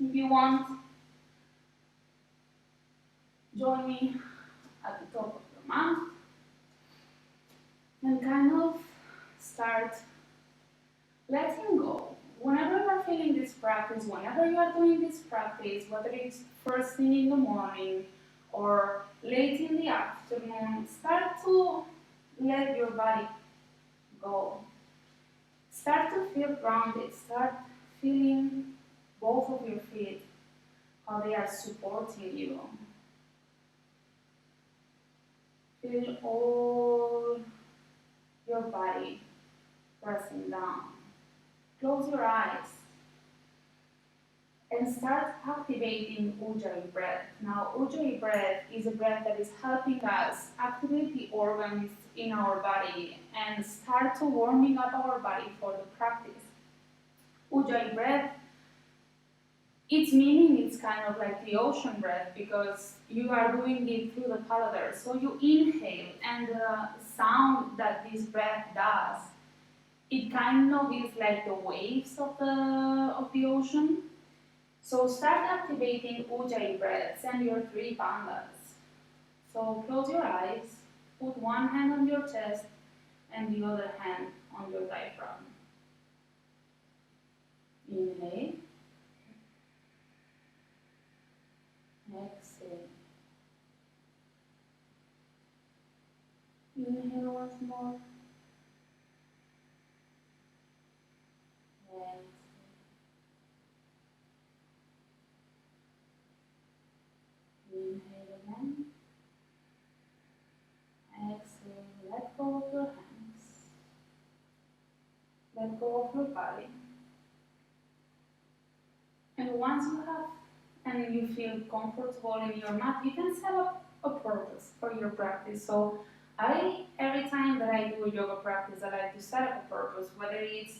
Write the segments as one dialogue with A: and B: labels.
A: If you want, join me at the top of the mat and kind of start letting go. Whenever you are feeling this practice, whenever you are doing this practice, whether it's first thing in the morning or late in the afternoon, start to let your body go. Start to feel grounded. Start feeling both of your feet, how they are supporting you. Feel all your body pressing down. Close your eyes and start activating Ujjayi breath. Now, Ujjayi breath is a breath that is helping us activate the organs in our body and start to warming up our body for the practice. Ujjayi breath, its meaning is kind of like the ocean breath because you are doing it through the palatar. So you inhale, and the sound that this breath does, it kind of is like the waves of the ocean. So start activating Ujjayi breath. Send your 3 bandhas. So close your eyes, put one hand on your chest and the other hand on your diaphragm. Inhale. Exhale. Inhale once more. Exhale. Inhale again. Exhale. Let go of your hands. Let go of your body. And once you have and you feel comfortable in your mat, you can set up a purpose for your practice. So every time that I do a yoga practice, I like to set up a purpose, whether it's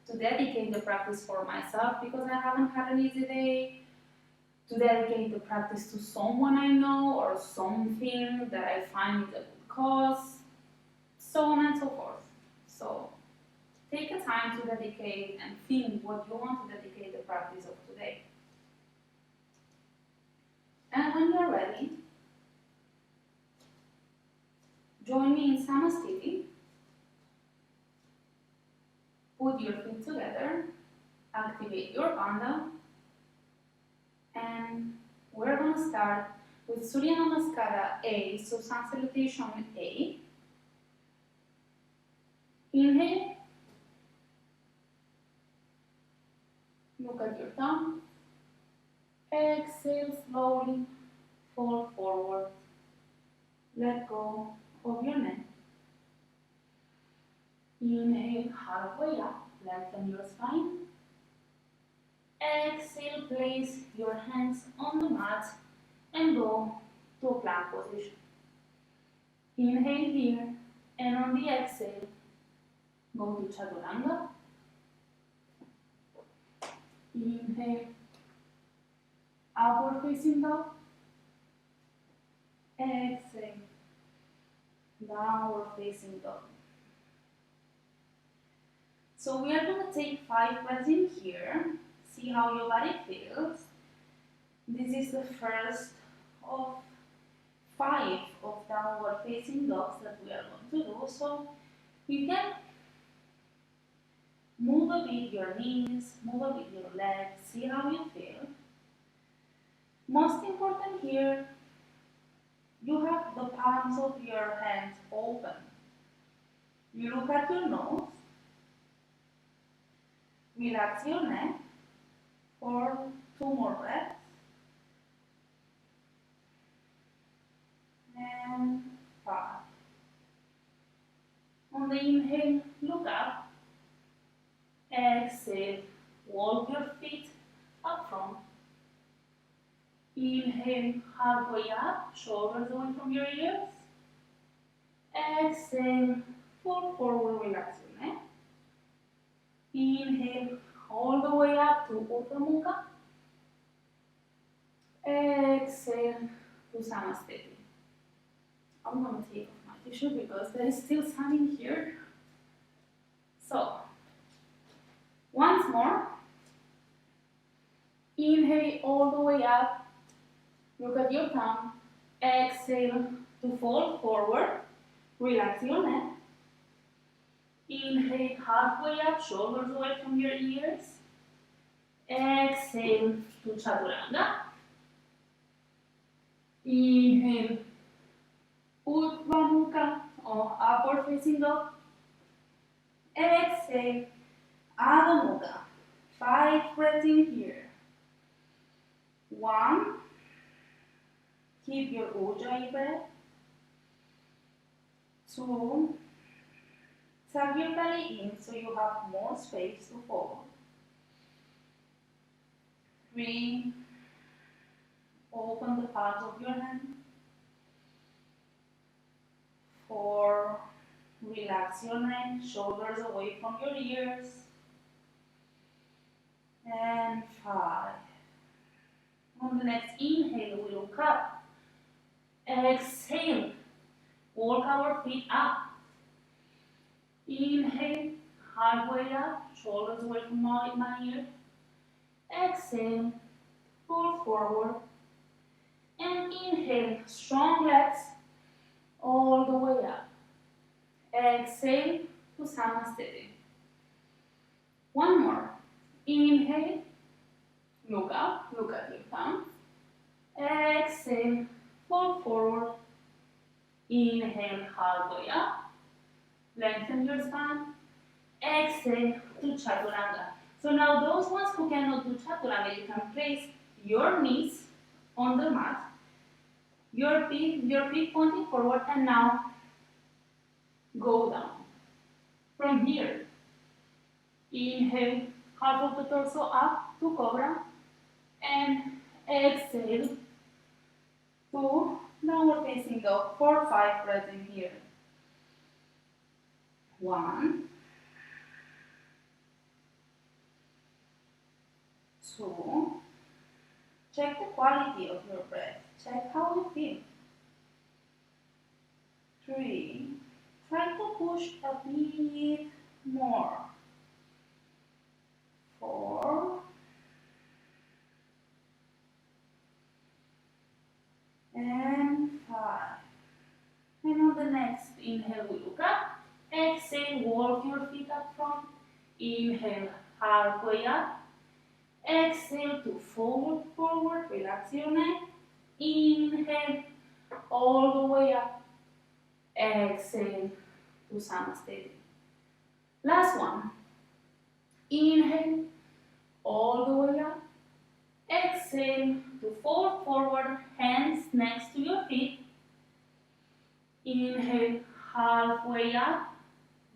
A: to dedicate the practice for myself because I haven't had an easy day, to dedicate the practice to someone I know or something that I find is a good cause, so on and so forth. So take a time to dedicate and think what you want to dedicate the practice of today. And when you're ready, join me in Samastiti. Put your feet together, activate your bandha, and we're going to start with Surya Namaskara A, so Sun Salutation A. Inhale, look at your thumb. Exhale slowly, fall forward. Let go of your neck. Inhale, halfway up, lengthen your spine. Exhale, place your hands on the mat and go to a plank position. Inhale here, and on the exhale, go to Chaturanga. Inhale, upward facing dog. Exhale, downward facing dog. So we are going to take 5 breaths in here. See how your body feels. This is the first of 5 of downward facing dogs that we are going to do. So you can move a bit your knees, move a bit your legs, see how you feel. Most important here, you have the palms of your hands open. You look at your nose, relax your neck for 2 more breaths. And 5. On the inhale, look up. Exhale, walk your feet up front. Inhale, halfway up, shoulders away from your ears. Exhale, fall forward, relax your neck. Inhale, all the way up to Uttam Mukha. Exhale to Samastiti. I'm going to take off my tissue because there is still sun in here. So, once more. Inhale all the way up. Look at your tongue. Exhale to fall forward. Relax your neck. Inhale halfway up, shoulders away from your ears. Exhale to chaturanga. Inhale, Uddhva Mukha or upward facing dog. Exhale, Adho Mukha. 5 breaths in here. 1. Keep your Ujjayi breath. 2. Tuck your belly in so you have more space to fall. 3. Open the palms of your hand. 4. Relax your neck, shoulders away from your ears. And 5. On the next inhale, we look up. Exhale, walk our feet up. Inhale, halfway up, shoulders away from my ear. Exhale, pull forward. And inhale, strong legs all the way up. Exhale to Samasthiti. One more. Inhale, look up, look at your thumb. Exhale, fall forward. Inhale, halfway up. Lengthen your spine. Exhale to Chaturanga. So now those ones who cannot do Chaturanga, you can place your knees on the mat. Your feet pointing forward, and now go down. From here, inhale, half of the torso up to Cobra, and exhale to downward facing dog for 5 breaths in here. 1, 2. Check the quality of your breath. Check how you feel. 3. Try to push a bit more. 4. And 5. And on the next inhale, we look up. Exhale, walk your feet up front. Inhale, halfway up. Exhale to fold forward, relax your neck. Inhale, all the way up. Exhale to Samasthiti. Last one. Inhale, all the way up. Exhale to fold forward, hands next to your feet. Inhale, halfway up.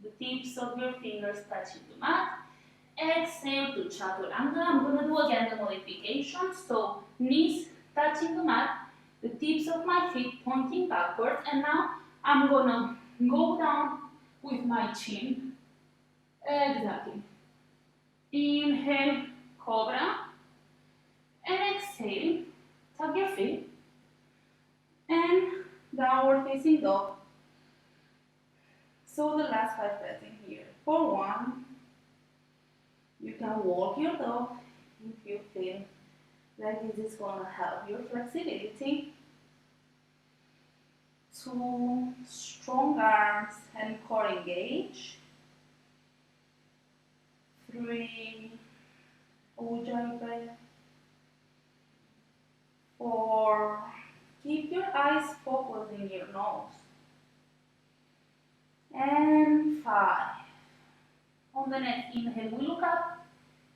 A: The tips of your fingers touching the mat. Exhale to Chaturanga. I'm going to do again the modification. So knees touching the mat, the tips of my feet pointing backwards, and now I'm going to go down with my chin. Exactly. Inhale, Cobra, and exhale, tuck your feet, and downward facing dog. So the last 5 breaths in here. For 1, you can walk your dog if you feel like this is going to help your flexibility. 2, strong arms and core engage. 3, Ujjayi breath. 4, keep your eyes focused in your nose. And 5. On the next inhale, we look up.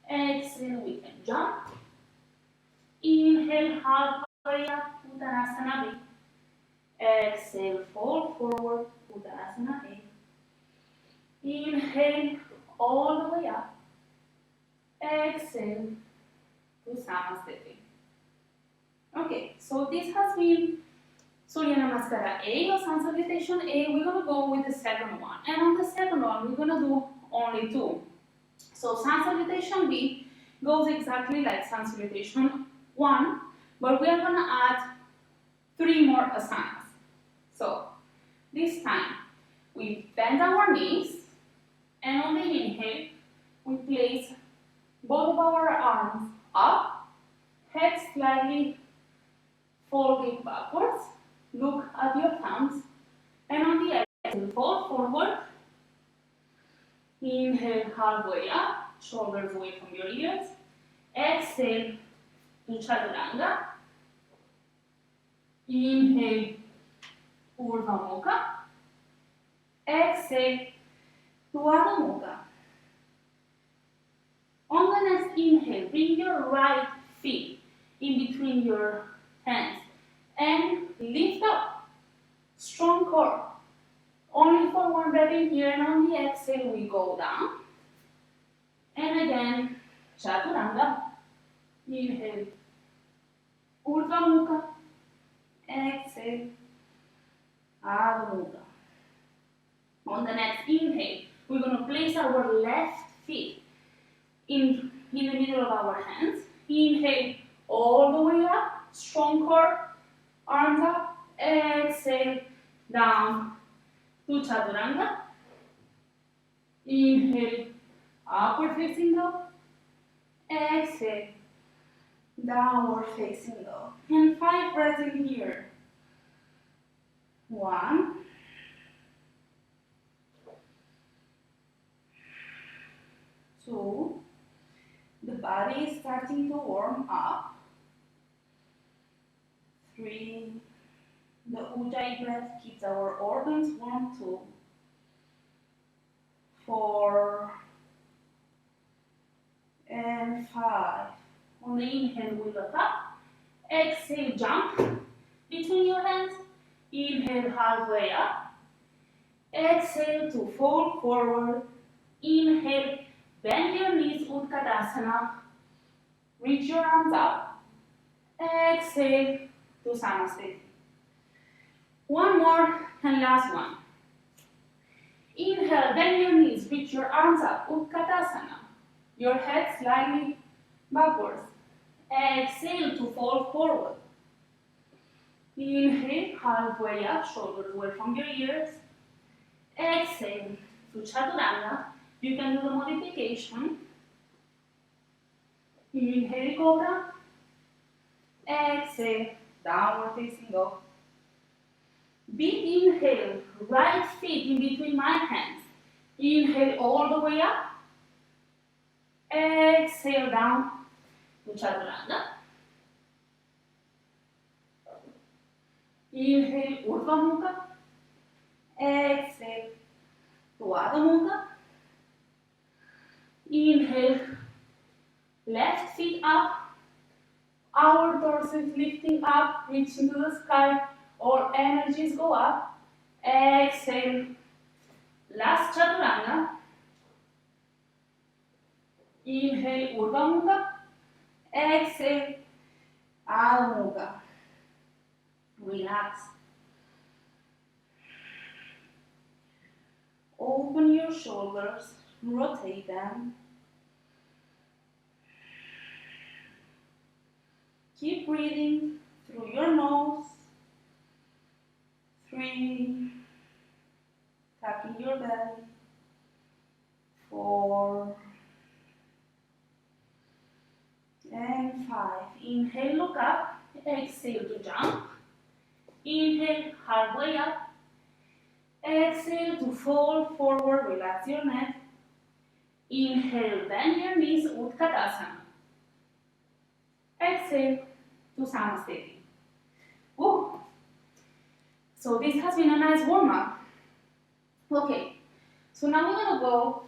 A: Exhale, we can jump. Inhale, halfway up, Uttanasana B. Exhale, fall forward, Uttanasana A. Inhale, all the way up. Exhale to Samasthiti. Okay, so this has been Surya Namaskara A or Sun Salutation A. We're going to go with the second one. And on the second one, we're going to do only 2. So Sun Salutation B goes exactly like Sun Salutation 1, but we are going to add 3 more asanas. So this time, we bend our knees, and on the inhale, we place both of our arms up head slightly folded backwards. Look at your thumbs. And on the exhale, fold forward. Inhale halfway up, shoulders away from your ears. Exhale to chaturanga. Inhale, Urdhva Mukha. Exhale to Adho Mukha. On the next inhale, bring your right feet in between your hands and lift up. Strong core. Only for one breath in here, and on the exhale we go down. And again, chaturanga. Inhale, Urdhva Mukha. Exhale, Adho Mukha. On the next inhale, we're going to place our left feet in the middle of our hands. Inhale all the way up, strong core, arms up. Exhale, down to chaturanga. Inhale, upward facing dog. Exhale, downward facing dog. And 5 breaths in here. 1, 2. The body is starting to warm up. 3. The Ujjayi breath keeps our organs warm too. 4 and 5. On the inhale, we look up. Exhale, jump between your hands. Inhale, halfway up. Exhale to fold forward. Inhale, bend your knees, Utkatasana. Reach your arms up. Exhale to Samasthiti. One more and last one. Inhale, bend your knees, reach your arms up, Utkatasana. Your head slightly backwards. Exhale to fold forward. Inhale, halfway up, shoulders away from your ears. Exhale to Chaturanga. You can do the modification. Inhale, Cobra. Exhale, downward facing dog. Big inhale, right feet in between my hands. Inhale all the way up. Exhale down to Chaturanga. Inhale, Urdhva Mukha. Exhale to Adho Mukha. Inhale, left feet up. Our torso is lifting up, reaching to the sky. All energies go up. Exhale, last Chaturanga. Inhale, Urdhva Mukha. Exhale, Adho Mukha. Relax. Open your shoulders, rotate them. Keep breathing through your nose. 3. Tucking your belly. 4. And 5. Inhale, look up. Exhale to jump. Inhale, halfway up. Exhale to fold forward, relax your neck. Inhale, bend your knees, Utkatasana. Exhale to Samasthiti. Woo. So this has been a nice warm-up. Okay, so now we're going to go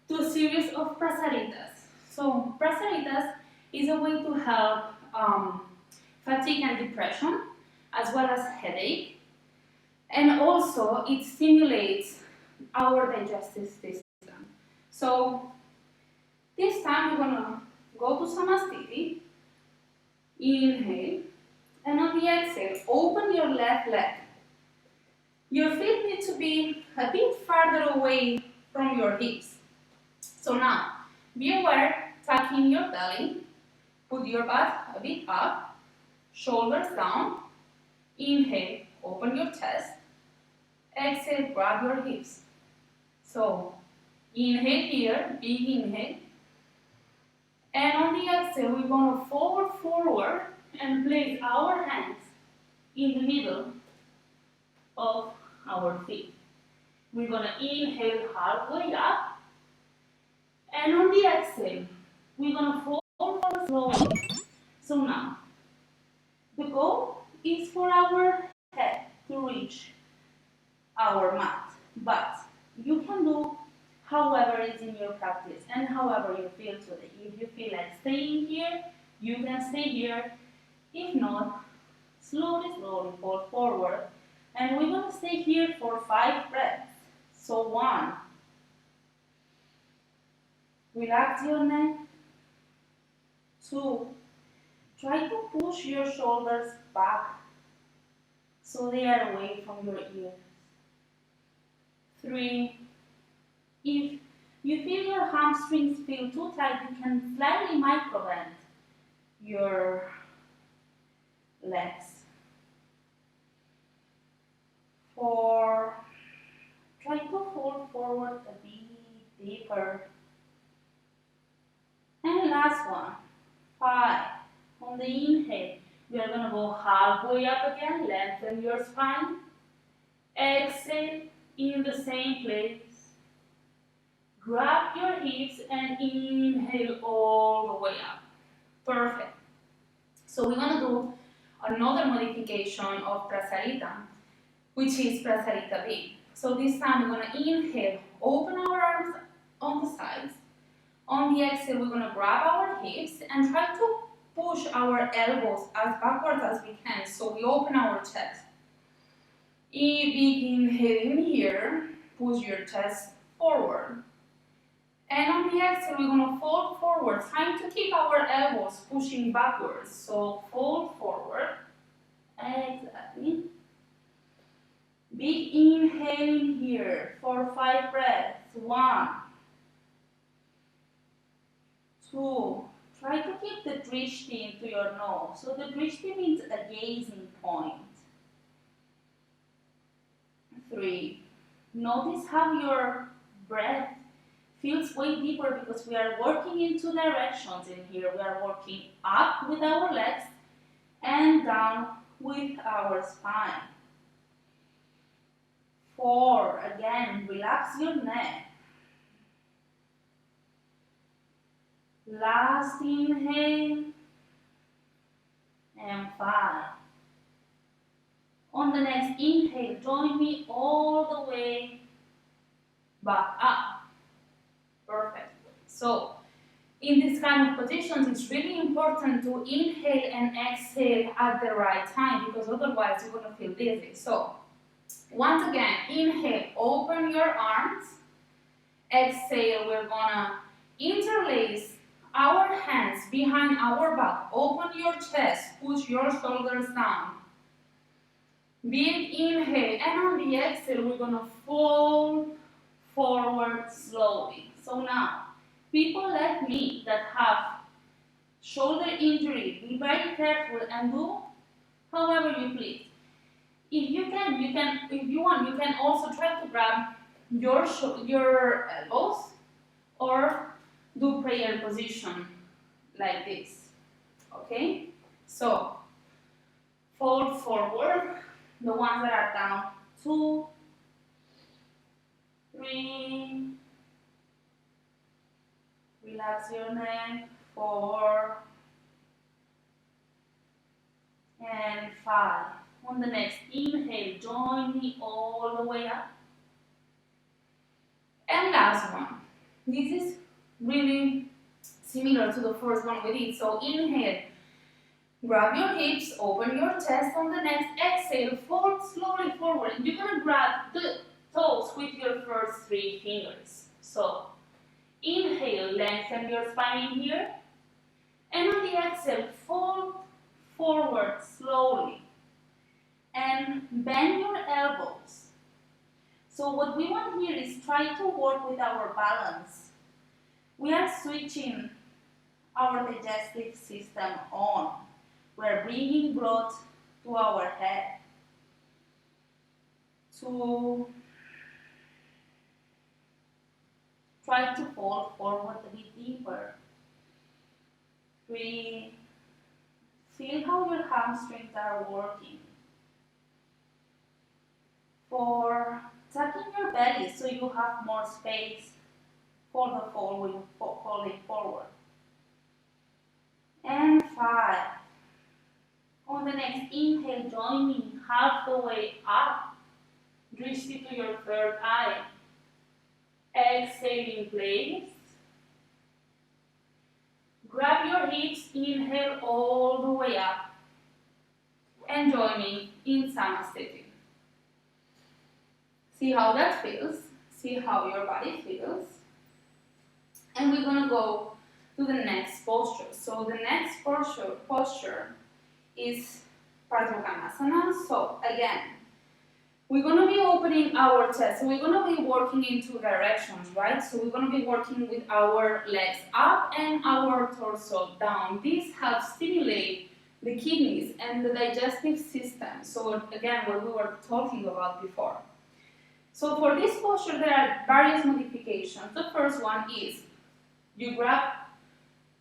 A: to a series of prasaritas. So prasaritas is a way to help fatigue and depression, as well as headache. And also, it stimulates our digestive system. So, this time we're going to go to Samasthiti. Inhale. And on the exhale, open your left leg. Your feet need to be a bit farther away from your hips. So now, be aware, tuck in your belly. Put your butt a bit up. Shoulders down. Inhale, open your chest. Exhale, grab your hips. So, inhale here, big inhale. And on the exhale, we're going to fold forward and place our hands in the middle of our feet. We're going to inhale halfway up, and on the exhale, we're going to fall forward slowly. So now, the goal is for our head to reach our mat, but you can do however is in your practice and however you feel today. If you feel like staying here, you can stay here. If not, slowly fall forward. And we're going to stay here for 5 breaths. So 1, relax your neck. 2, try to push your shoulders back so they are away from your ears. 3, if you feel your hamstrings feel too tight, you can slightly micro-bend your legs. 4, try to fold forward a bit deeper. And last one, 5. On the inhale, we are going to go halfway up again, lengthen your spine. Exhale in the same place. Grab your hips and inhale all the way up. Perfect. So we're going to do another modification of Prasarita, which is Prasarita B. So this time we're going to inhale, open our arms on the sides. On the exhale, we're going to grab our hips and try to push our elbows as backwards as we can. So we open our chest. Big inhale in here, push your chest forward. And on the exhale, we're going to fold forward, trying to keep our elbows pushing backwards. So fold forward. Exactly. Big inhale in here for 5 breaths. 1, 2. Try to keep the drishti into your nose. So the drishti means a gazing point. 3. Notice how your breath feels way deeper because we are working in 2 directions in here. We are working up with our legs and down with our spine. 4. Again, relax your neck. Last inhale. And 5. On the next inhale, join me all the way back up. Perfect. So, in this kind of positions, it's really important to inhale and exhale at the right time because otherwise you're going to feel dizzy. So, once again, inhale, open your arms. Exhale, we're going to interlace our hands behind our back. Open your chest, push your shoulders down. Big inhale, and on the exhale, we're going to fold forward slowly. So now, people like me that have shoulder injury, be very careful and do however you please. If you want, you can also try to grab your elbows or do prayer position like this. Okay? So, fold forward, the ones that are down, 2, 3, relax your neck, 4, and 5. On the next inhale, join me all the way up. And last one. This is really similar to the first one we did. So inhale, grab your hips, open your chest. On the next exhale, fold slowly forward. You're going to grab the toes with your first 3 fingers. So inhale, lengthen your spine in here. And on the exhale, fold forward slowly. And bend your elbows. So what we want here is try to work with our balance. We are switching our digestive system on. We're bringing blood to our head. 2, try to fold forward a bit deeper. 3, feel how your hamstrings are working. For tucking your belly so you have more space for the folding forward. And 5. On the next inhale, join me half the way up. Drishti to your third eye. Exhale in place. Grab your hips, inhale all the way up. And join me in Samasthiti. See how that feels. See how your body feels. And we're going to go to the next posture. So the next posture is Pardhukanasana. So again, we're going to be opening our chest. So we're going to be working in two directions, right? So we're going to be working with our legs up and our torso down. This helps stimulate the kidneys and the digestive system. So again, what we were talking about before. So for this posture, there are various modifications. The first one is you grab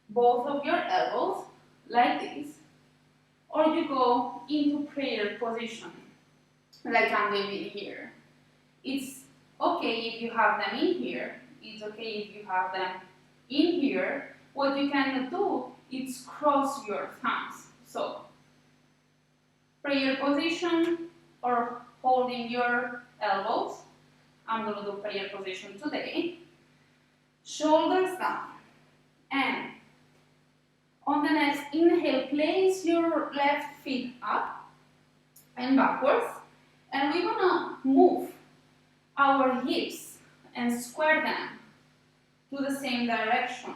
A: both of your elbows like this, or you go into prayer position, like I'm doing here. It's okay if you have them in here. It's okay if you have them in here. What you can do is cross your thumbs. So, prayer position or holding your elbows. I'm going to do prayer position today. Shoulders down. And on the next inhale, place your left feet up and backwards. And we're going to move our hips and square them to the same direction.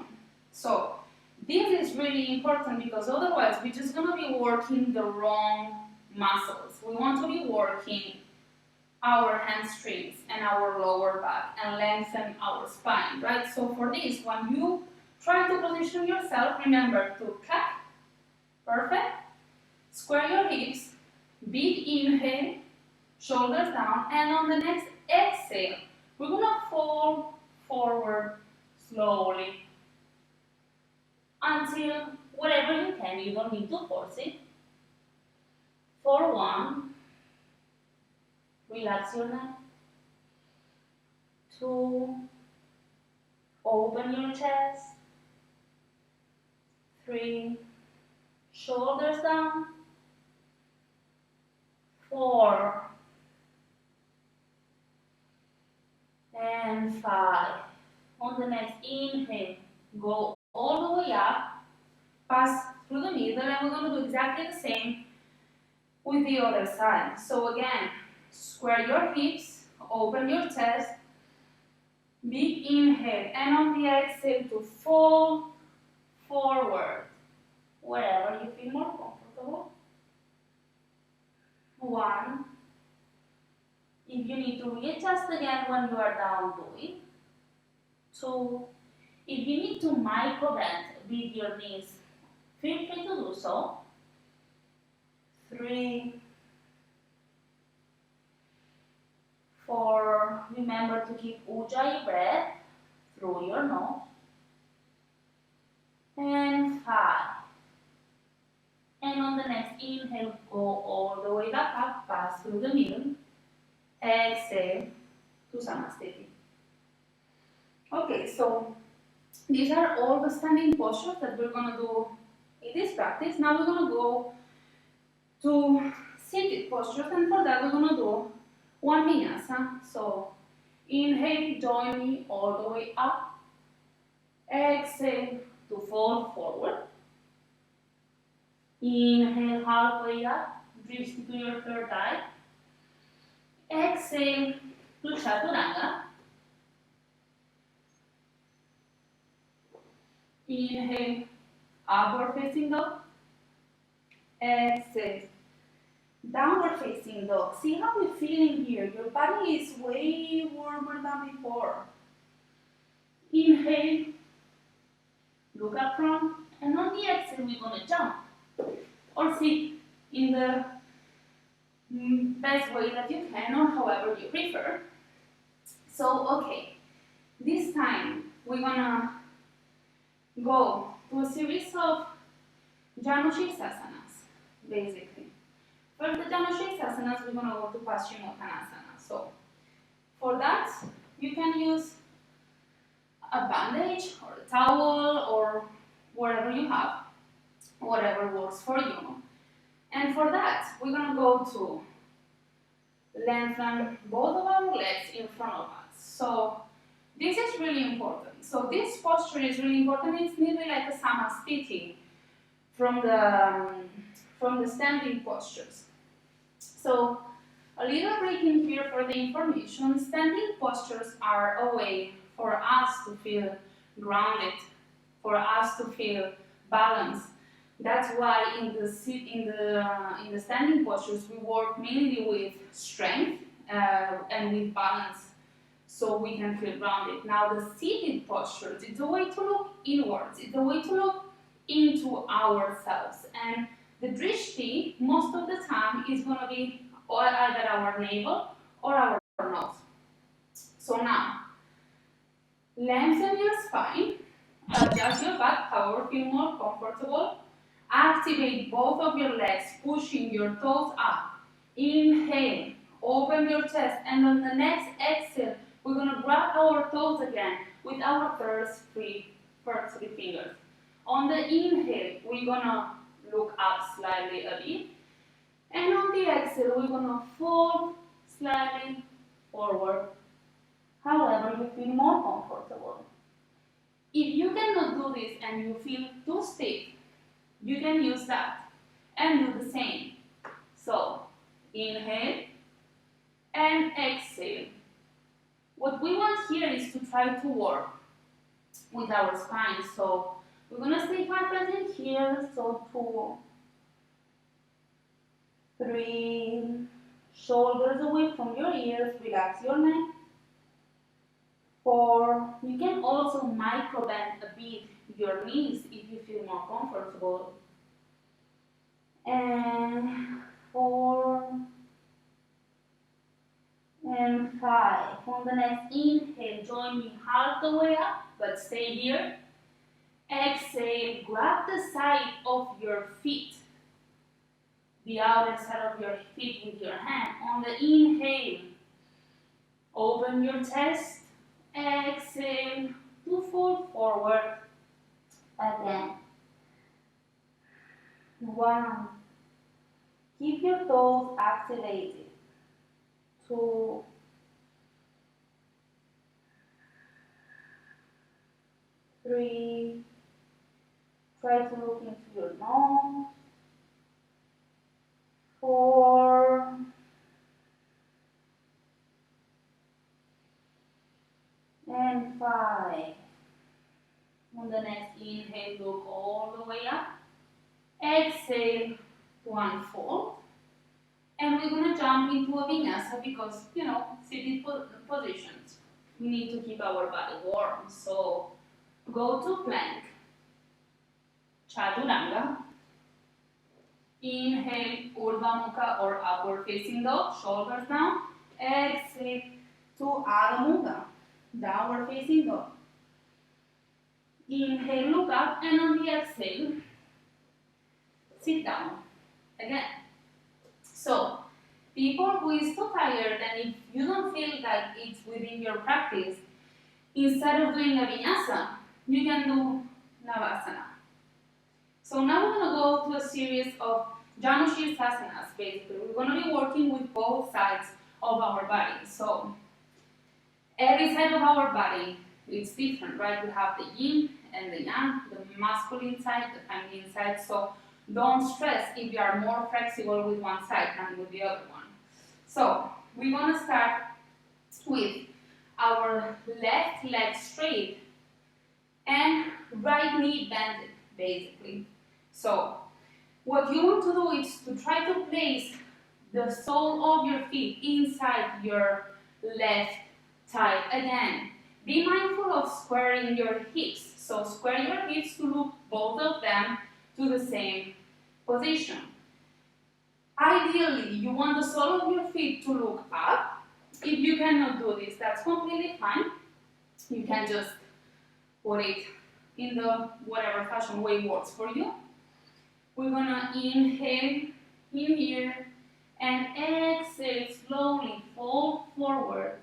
A: So this is really important because otherwise we're just going to be working the wrong muscles. We want to be working our hamstrings and our lower back and lengthen our spine, right? So for this, when you try to position yourself, remember to clap, perfect, square your hips, big inhale, shoulders down, and on the next exhale, we're going to fall forward slowly until wherever you can. You don't need to force it. For 1, relax your neck. 2, open your chest. 3, shoulders down. 4, and 5. On the next inhale, go all the way up, pass through the middle, and we're going to do exactly the same with the other side. So again, square your hips, open your chest, big inhale, and on the exhale to fall forward, wherever you feel more comfortable. 1. If you need to readjust again when you are down, do it. 2. If you need to micro bend with your knees, feel free to do so. 3, 4, remember to keep ujjayi breath through your nose. And 5. And on the next inhale, go all the way back up, pass through the middle. Exhale to Samasthiti. Okay, so these are all the standing postures that we're going to do in this practice. Now we're going to go to seated postures, and for that we're going to do one vinyasa. So inhale, join me all the way up. Exhale to fall forward. Inhale halfway up, drift to your third eye. Exhale to Chaturanga. Inhale, upward facing dog. Exhale, downward facing dog. See how you're feeling here. Your body is way warmer than before. Inhale, look up front, and on the exhale, we're going to jump or sit in the best way that you can, or however you prefer. So, okay, this time we're gonna go to a series of Janu Shirsasanas. basically. For the Janushree asanas, we're going to go to Paschimottanasana. So, for that, you can use a bandage or a towel or whatever you have, whatever works for you. And for that, we're going to go to lengthen both of our legs in front of us. So this is really important. So this posture is really important. It's nearly like a samasthiti from the standing postures. So a little break in here for the information. Standing postures are a way for us to feel grounded, for us to feel balanced. That's why in the standing postures we work mainly with strength and with balance, so we can feel grounded. Now the seated postures, it's a way to look inwards. It's a way to look into ourselves, and the drishti most of the time is going to be either our navel or our nose. So now, lengthen your spine, adjust your back, however feel more comfortable. Activate both of your legs, pushing your toes up. Inhale, open your chest, and on the next exhale, we're going to grab our toes again with our first three fingers. On the inhale, we're going to look up slightly a bit. And on the exhale, we're going to fold slightly forward, however you feel more comfortable. If you cannot do this and you feel too stiff, you can use that and do the same. So, inhale and exhale. What we want here is to try to work with our spine. So, we're going to stay quite present here. So, 2, 3, shoulders away from your ears, relax your neck. 4, you can also micro bend a bit your knees if you feel more comfortable. And 4 and 5. On the next inhale, join me half the way up, but stay here. Exhale, grab the side of your feet, the outer side of your feet with your hand. On the inhale, open your chest. Exhale to fold forward again. 1. Keep your toes activated. 2. 3. Try to look into your nose. 4. And 5. On the next inhale, look all the way up. Exhale to unfold. And we're going to jump into a vinyasa because, seated positions. We need to keep our body warm. So, go to plank. Chaturanga. Inhale, Urdhva Mukha or upward facing dog, shoulders down. Exhale to Adho Mukha, downward facing dog. Inhale, look up, and on the exhale, sit down again. So, people who is too tired, and if you don't feel like it's within your practice, instead of doing a vinyasa, you can do Navasana. So now we're going to go to a series of Janushree asanas, basically. We're going to be working with both sides of our body. So, every side of our body is different, right? We have the yin and the yang, the masculine side, the feminine side. So, don't stress if you are more flexible with one side than with the other one. So, we're going to start with our left leg straight and right knee bended, basically. So, what you want to do is to try to place the sole of your feet inside your left thigh. Again, be mindful of squaring your hips. So, square your hips to look both of them to the same position. Ideally, you want the sole of your feet to look up. If you cannot do this, that's completely fine. You can just put it in the whatever fashion way works for you. We're going to inhale in here, and exhale, slowly fold forward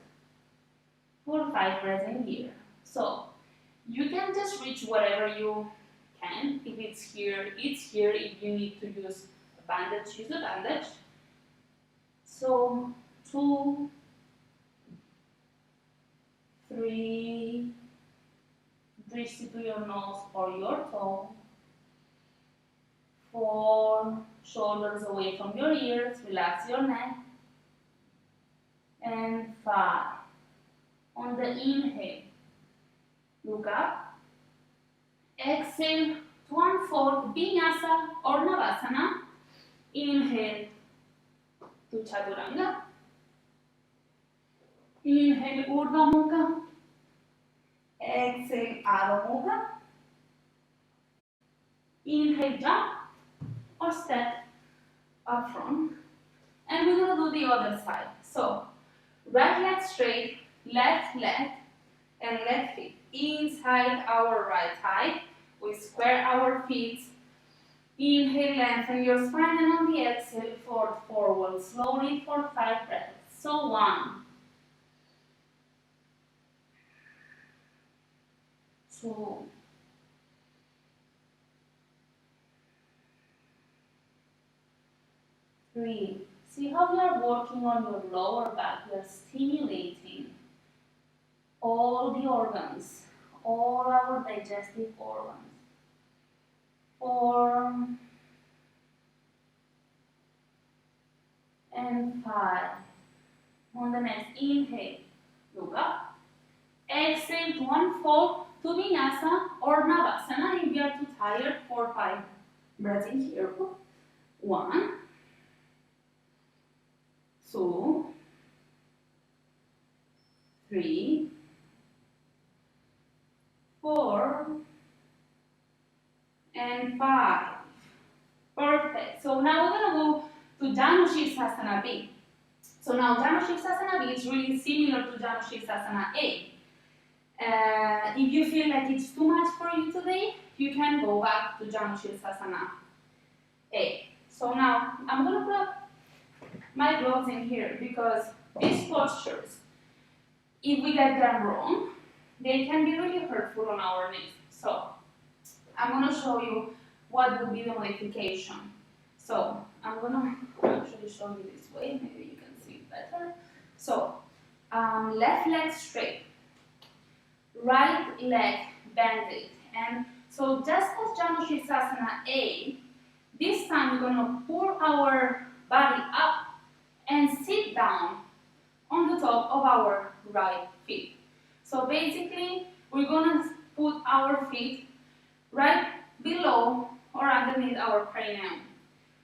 A: for 5 breaths in here. So you can just reach whatever you can. If it's here, it's here. If you need to use a bandage, use a bandage. So 2, 3, reach to your nose or your toe. 4, shoulders away from your ears, relax your neck. And 5, on the inhale, look up. Exhale to unfold Vinyasa or Navasana. Inhale to Chaturanga. Inhale Urdhva Mukha. Exhale Adho Mukha. Inhale jump or step up front. And we're going to do the other side. So right leg straight, left leg and left hip inside our right thigh. We square our feet. Inhale, lengthen your spine, and on the exhale, fold forward slowly for 5 breaths. So 1, 2, 3. See how we are working on your lower back. We are stimulating all the organs, all our digestive organs. 4 and 5. On the next inhale, look up. Exhale to unfold to Vinyasa or Navasana if you are too tired for 5 breaths in here. 1, 2, 3, 4, and 5. Perfect. So now we're going to go to Janu Sirsasana B. So now Janu Sirsasana B is really similar to Janu Sirsasana A. If you feel like it's too much for you today, you can go back to Janu Sirsasana A. So now I'm going to put my gloves in here because these postures, if we get them wrong, they can be really hurtful on our knees. So I'm going to show you what would be the modification. So I'm going to actually show you this way, maybe you can see it better. So left leg straight, right leg bended. And so just as Janu Sirsasana A, this time we're going to pull our body up and sit down on the top of our right feet. So basically, we're going to put our feet right below or underneath our cranium.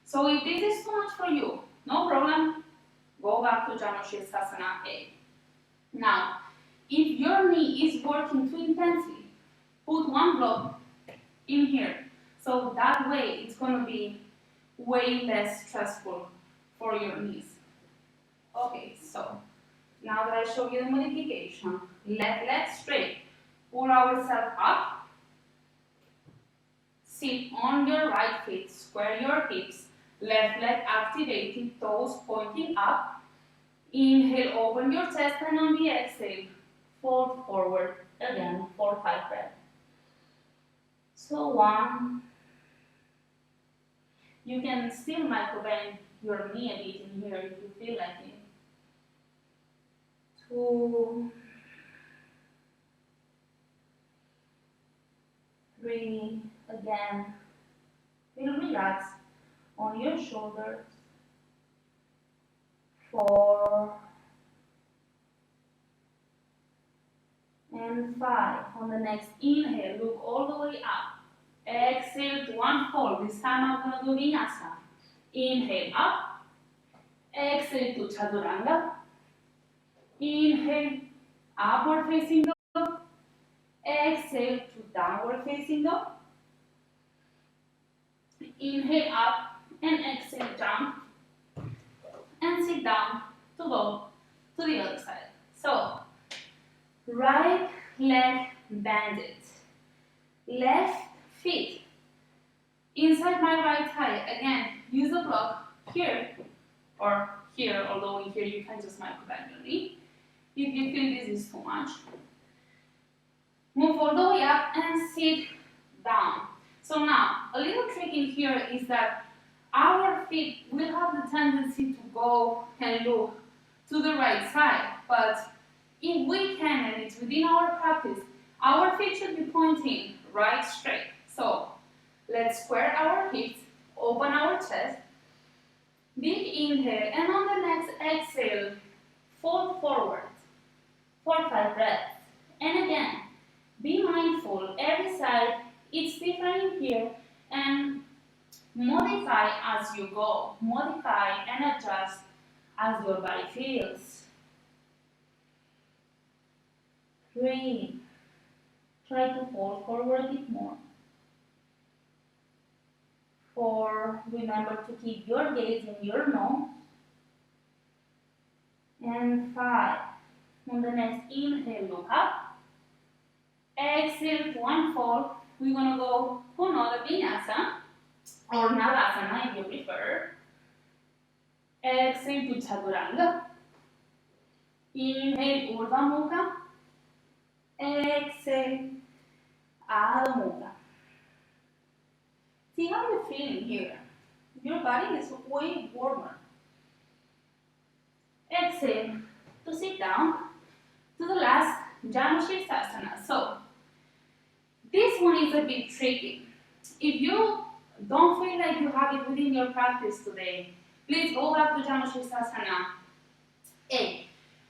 A: So if this is too much for you, no problem, go back to Janu Sirsasana A. Now, if your knee is working too intensely, put one block in here. So that way, it's going to be way less stressful for your knees. Okay, so now that I show you the modification, left leg straight, pull ourselves up, sit on your right feet, square your hips, left leg activated, toes pointing up, inhale, open your chest, and on the exhale, fold forward again for 5 breaths. So 1, you can still microbend your knee a bit in here if you feel like it. 2, 3, again, feel relaxed on your shoulders. 4 and 5. On the next inhale, look all the way up. Exhale to unfold. This time I'm going to do Vinyasa. Inhale up. Exhale to Chaturanga. Inhale, upward facing dog. Exhale to downward facing dog. Inhale up and exhale jump. And sit down to go to the other side. So, right leg bended. Left feet inside my right thigh. Again, use a block here or here, although in here you can just microbend your knee. If you feel this is too much, move all the way up and sit down. So now, a little trick in here is that our feet will have the tendency to go and look to the right side, but if we can, and it's within our practice, our feet should be pointing right straight. So let's square our hips, open our chest, big inhale, and on the next exhale, fold forward, 4 or 5 breaths. And again, be mindful, every side, it's different here, and modify as you go. Modify and adjust as your body feels. 3. Try to fold forward a bit more. 4. Remember to keep your gaze in your nose. And 5. On the next inhale, look up. Exhale to unfold. We're going to go to another vinyasa or navasana if you prefer. Exhale to chaturanga. Inhale, Urdhva Mukha. Exhale, Adho Mukha. See how you're feeling here. Your body is way warmer. Exhale to sit down to the last Janu Sirsasana. So, this one is a bit tricky. If you don't feel like you have it within your practice today, please go back to Janu Sirsasana 8.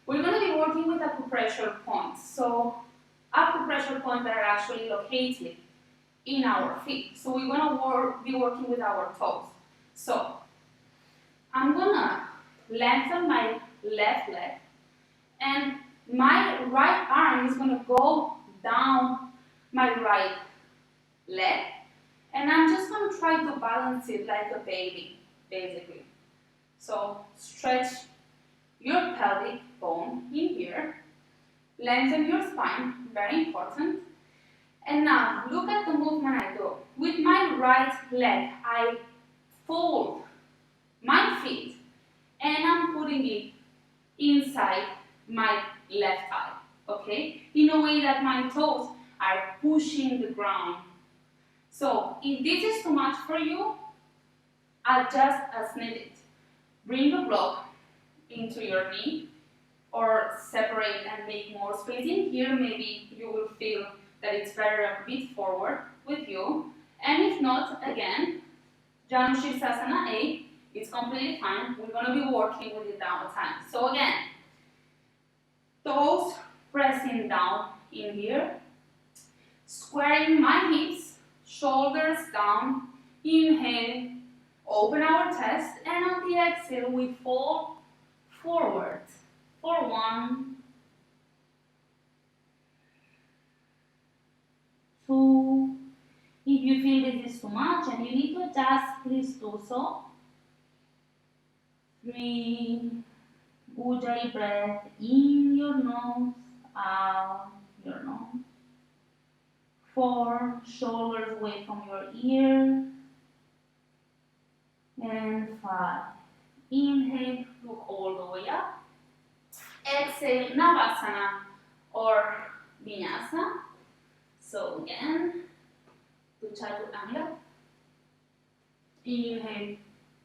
A: We're going to be working with acupressure points. So, acupressure points are actually located in our feet. So, we're going to be working with our toes. So, I'm going to lengthen my left leg, and my right arm is going to go down my right leg, and I'm just going to try to balance it like a baby, basically. So stretch your pelvic bone in here, lengthen your spine, very important. And now look at the movement I do. With my right leg, I fold my feet and I'm putting it inside my left thigh, okay? In a way that my toes are pushing the ground. So if this is too much for you, adjust as needed. Bring the block into your knee or separate and make more space in here. Maybe you will feel that it's better a bit forward with you. And if not, again, Janu Sirsasana 8, it's completely fine. We're going to be working with it down the time. So again, toes pressing down in here, squaring my hips, shoulders down, inhale, open our chest, and on the exhale we fold forward for 1, 2. If you feel this is too much and you need to adjust, please do so. 3. Ujjayi breath in your nose, out your nose. 4. Shoulders away from your ear. And 5. Inhale, look all the way up. Exhale, Navasana or Vinyasa. So again, to Chaturanga. Inhale,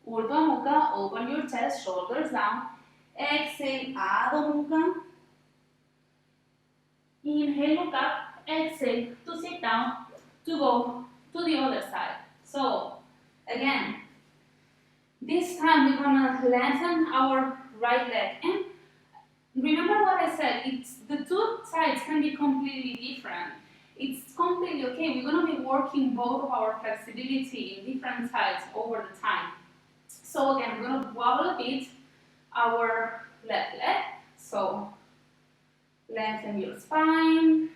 A: Urdhva Mukha, open your chest, shoulders down. Exhale, Adho Mukha. Inhale, look up. Exhale, to sit down, to go to the other side. So, again, this time we're going to lengthen our right leg. And remember what I said, the two sides can be completely different. It's completely okay. We're going to be working both of our flexibility in different sides over the time. So again, we're going to wobble a bit our left leg. So lengthen your spine.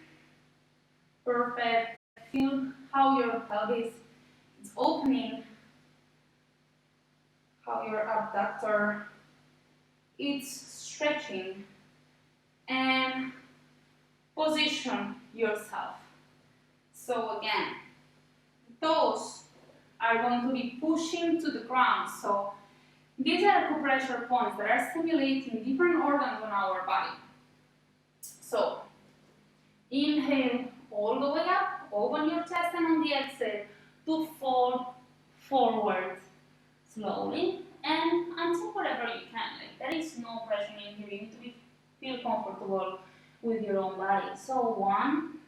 A: Perfect. Feel how your pelvis is opening, how your abductor is stretching, and position yourself. So again, the toes are going to be pushing to the ground. So These are acupressure points that are stimulating different organs on our body. So, inhale all the way up, open your chest, and on the exhale, to fold forward slowly and until whatever you can. Like, there is no pressure in here. You need to feel comfortable with your own body. So 1,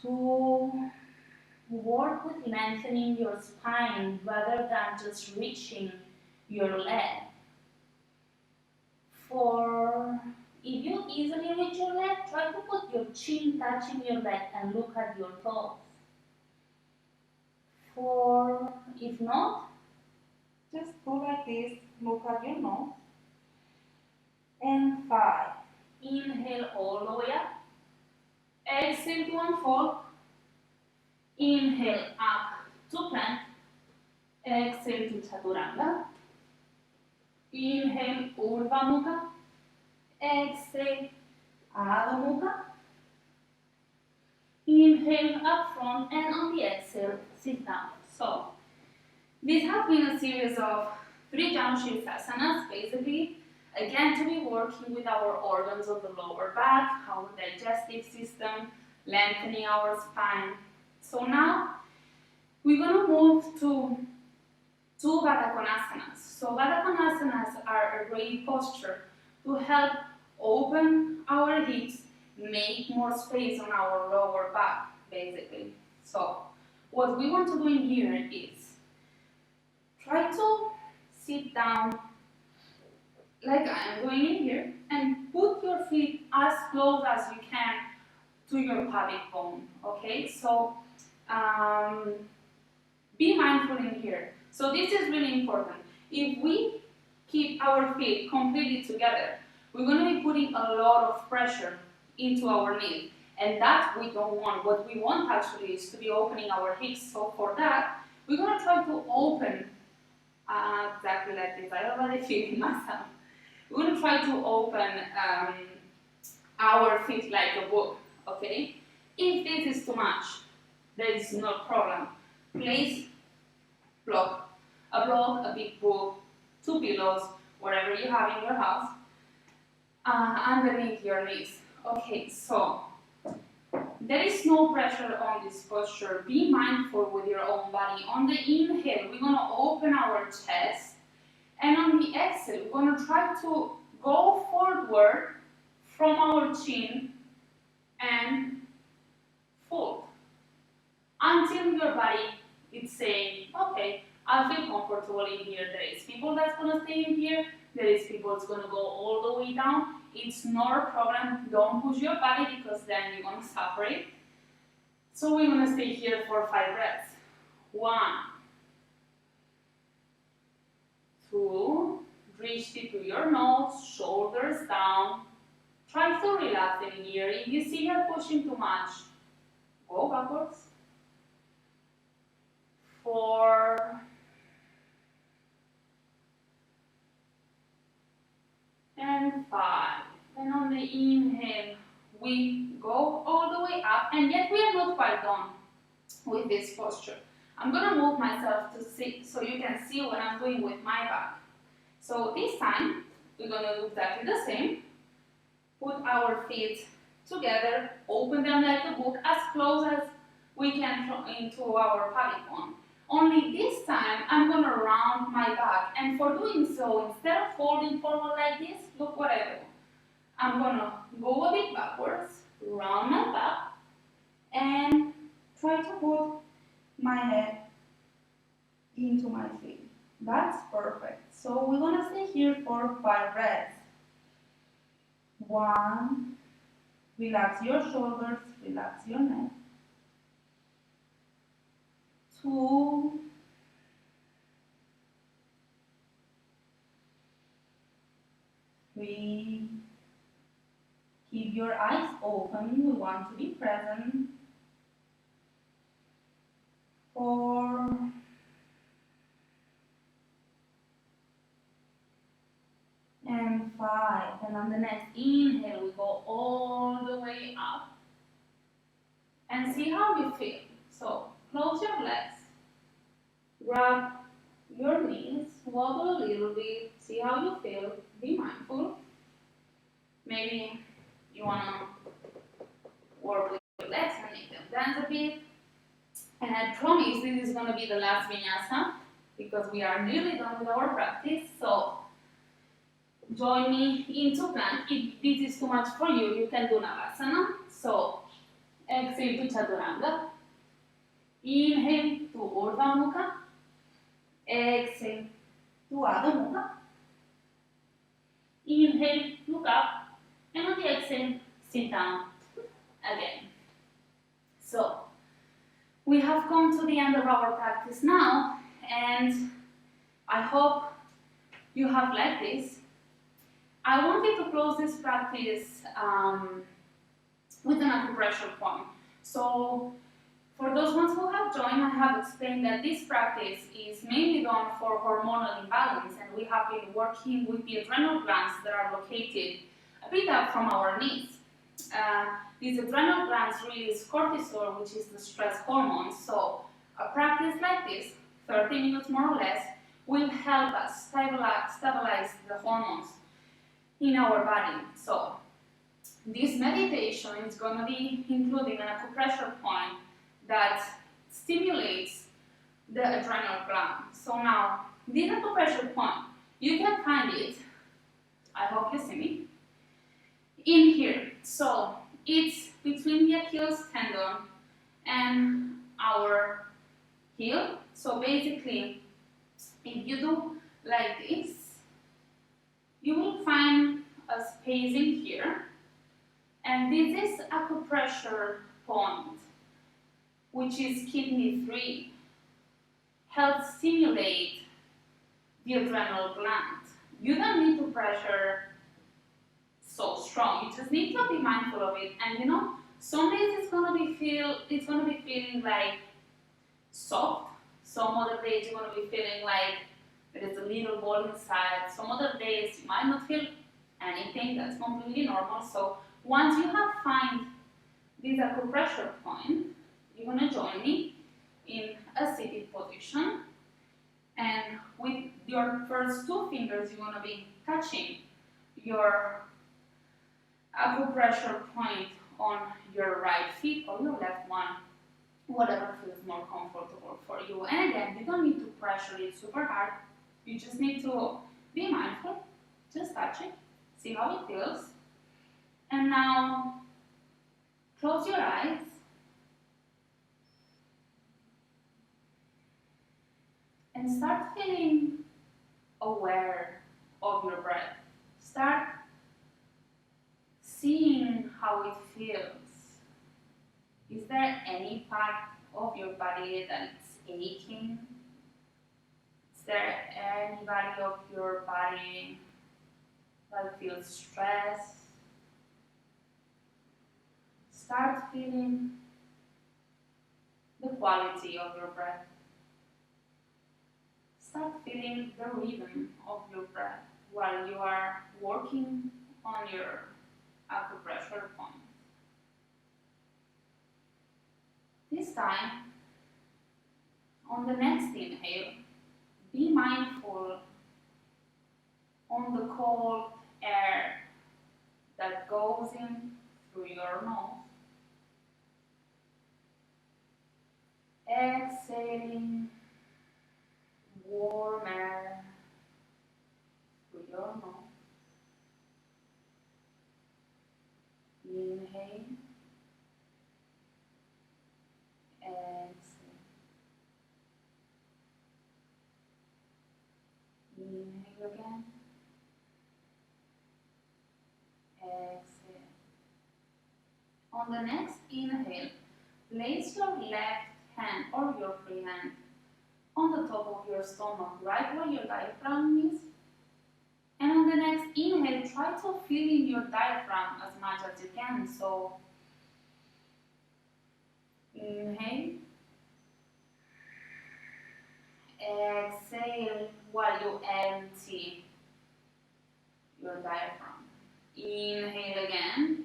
A: 2, work with lengthening your spine rather than just reaching your leg. 4, if you easily reach your leg, try to put your chin touching your leg and look at your toes. 4, if not, just go like this, look at your nose. And 5, inhale all the way up, exhale to unfold, inhale up to plank, exhale to chaturanga, inhale urdhva mukha, exhale adho mukha, inhale up front, and on the exhale, sit down. So, this has been a series of 3 jump shift asanas, basically, again, to be working with our organs of the lower back, our digestive system, lengthening our spine. So now, we're going to move to 2 Baddha Konasanas. So Baddha Konasanas are a great posture to help open our hips, make more space on our lower back, basically. So, what we want to do in here is try to sit down like I am doing in here and put your feet as close as you can to your pelvic bone, okay? So, be mindful in here. So this is really important. If we keep our feet completely together, we're going to be putting a lot of pressure into our knees, and that we don't want. What we want actually is to be opening our hips. So for that, we're going to try to open exactly like this. I already feel it myself. We're going to try to open our feet like a book, okay? If this is too much, there is no problem. Place a big book, 2 pillows, whatever you have in your house, underneath your knees. Okay, so there is no pressure on this posture. Be mindful with your own body. On the inhale, we're going to open our chest, and on the exhale, we're going to try to go forward from our chin and fold until your body is saying, okay, I feel comfortable in here. There is people that's going to stay in here. There is people that's going to go all the way down. It's not a problem. Don't push your body because then you're going to suffer it. So we're going to stay here for 5 breaths. 1, 2, reach deep to your nose, shoulders down. Try to relax in here. If you see you're pushing too much, go backwards. 4, and 5. And on the inhale, we go all the way up, and yet we are not quite done with this posture. I'm going to move myself to sit so you can see what I'm doing with my back. So this time, we're going to do exactly the same. Put our feet together, open them like a book, as close as we can into our pelvic bone. Only this time, I'm going to round my back, and for doing so, instead of folding forward like this, look what I do. I'm going to go a bit backwards, round my back, and try to put my head into my feet. That's perfect. So we're going to stay here for 5 breaths. 1, relax your shoulders, relax your neck. 2, 3, keep your eyes open, we want to be present. 4, and 5. And on the next inhale, we go all the way up. And see how you feel. So, close your legs. Grab your knees, wobble a little bit, see how you feel, be mindful. Maybe you want to work with your legs and make them dance a bit. And I promise this is going to be the last vinyasa because we are nearly done with our practice. So join me into plank. If this is too much for you, you can do navasana. So exhale to chaturanga. Inhale to urdhva mukha. Exhale to adho mukha. Inhale, look up, and on the exhale, sit down again. So we have come to the end of our practice now, and I hope you have liked this. I wanted to close this practice with an acupressure point. So for those ones who have joined, I have explained that this practice is mainly done for hormonal imbalance, and we have been working with the adrenal glands that are located a bit up from our knees. These adrenal glands release cortisol, which is the stress hormone. So a practice like this, 30 minutes more or less, will help us stabilize the hormones in our body. So this meditation is going to be including an acupressure point that stimulates the adrenal gland. So now, this acupressure point, you can find it, I hope you see me, in here. So it's between the Achilles tendon and our heel. So basically, if you do like this, you will find a spacing here, and this is acupressure point, which is kidney 3, helps stimulate the adrenal gland. You don't need to pressure so strong. You just need to be mindful of it. And you know, some days it's gonna be feeling like soft. Some other days you're gonna be feeling like there is a little ball inside. Some other days you might not feel anything. That's completely normal. So once you have found this acupressure point, you're gonna join me in a seated position, and with your first 2 fingers, you're gonna be touching your acupressure point on your right feet or your left one, whatever feels more comfortable for you. And again, you don't need to pressure it super hard. You just need to be mindful, just touch it, see how it feels. And now, close your eyes. And start feeling aware of your breath. Start seeing how it feels. Is there any part of your body that is aching? Is there any part of your body that feels stressed? Start feeling the quality of your breath. Start feeling the rhythm of your breath while you are working on your acupressure point. This time, on the next inhale, be mindful on the cold air that goes in through your nose. Exhaling warm air through your nose. Inhale. Exhale. Inhale again. Exhale. On the next inhale, place your left hand or your free hand on the top of your stomach, right where your diaphragm is. And on the next inhale, try to fill in your diaphragm as much as you can. So, inhale. Exhale while you empty your diaphragm. Inhale again.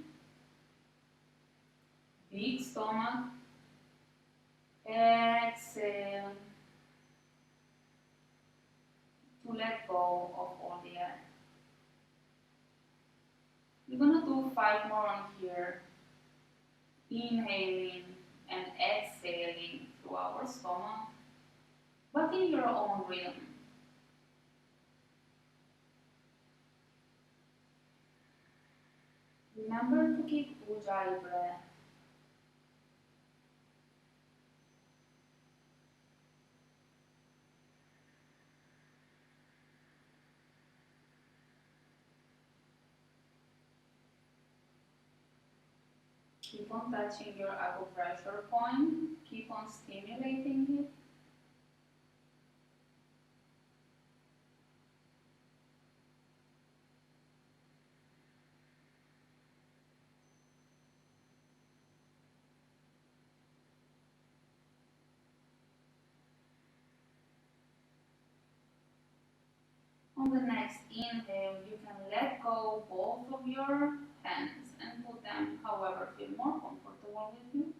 A: Big stomach. Exhale. to let go of all the air. We're gonna do 5 more on here, inhaling and exhaling through our stomach, but in your own rhythm. Remember to keep ujjayi breath. Keep on touching your acupressure point. Keep on stimulating it. On the next inhale, you can let go both of your hands and put them however feel more comfortable with you.